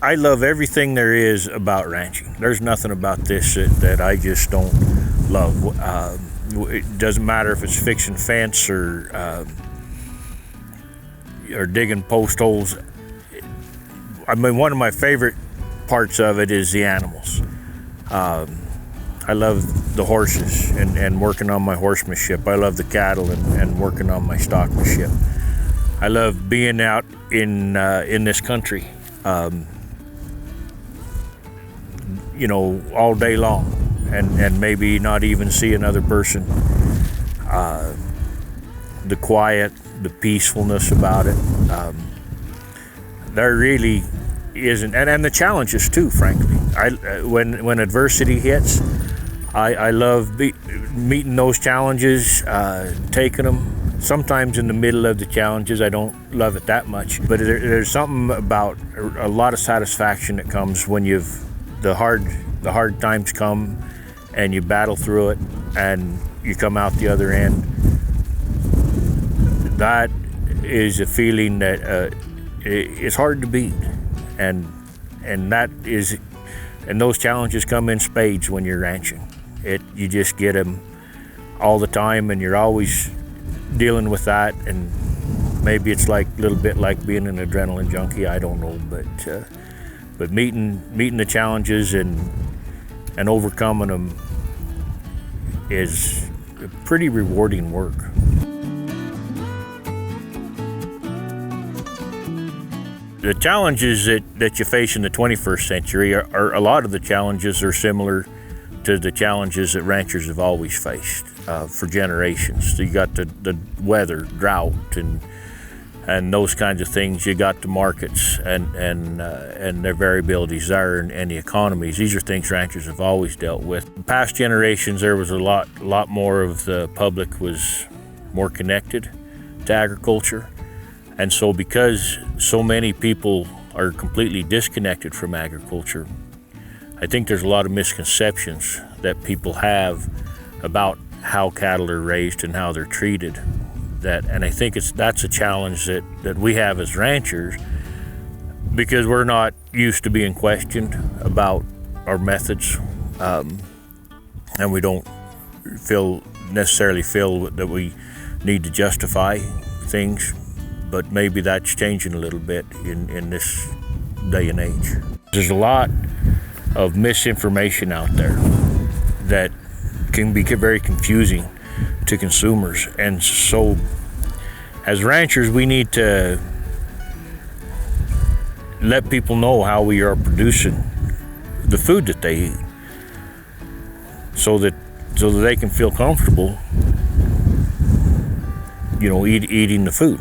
I love everything there is about ranching. There's nothing about this that I just don't love. It doesn't matter if it's fixing fence or digging post holes. I mean, one of my favorite parts of it is the animals. I love the horses and working on my horsemanship. I love the cattle and working on my stockmanship. I love being out in this country, all day long, and maybe not even see another person. The quiet, the peacefulness about it. There really isn't, and the challenges too. Frankly, when adversity hits, I love meeting those challenges, taking them. Sometimes in the middle of the challenges, I don't love it that much, but there's something about a lot of satisfaction that comes when the hard times come and you battle through it and you come out the other end. That is a feeling that it's hard to beat, and those challenges come in spades when you're ranching. You just get them all the time, and you're always dealing with that. And maybe it's like a little bit like being an adrenaline junkie. I don't know, but meeting the challenges and overcoming them is pretty rewarding work. The challenges that you face in the 21st century are a lot of the challenges are similar to the challenges that ranchers have always faced for generations. So you got the weather, drought, and those kinds of things. You got the markets and their variabilities there, and the economies. These are things ranchers have always dealt with. In past generations, there was a lot more of the public was more connected to agriculture. And so because so many people are completely disconnected from agriculture, I think there's a lot of misconceptions that people have about how cattle are raised and how they're treated. And I think that's a challenge that we have as ranchers, because we're not used to being questioned about our methods, and we don't necessarily feel that we need to justify things. But maybe that's changing a little bit in this day and age. There's a lot of misinformation out there that can be very confusing to consumers. And so as ranchers, we need to let people know how we are producing the food that they eat, so that they can feel comfortable, eating the food.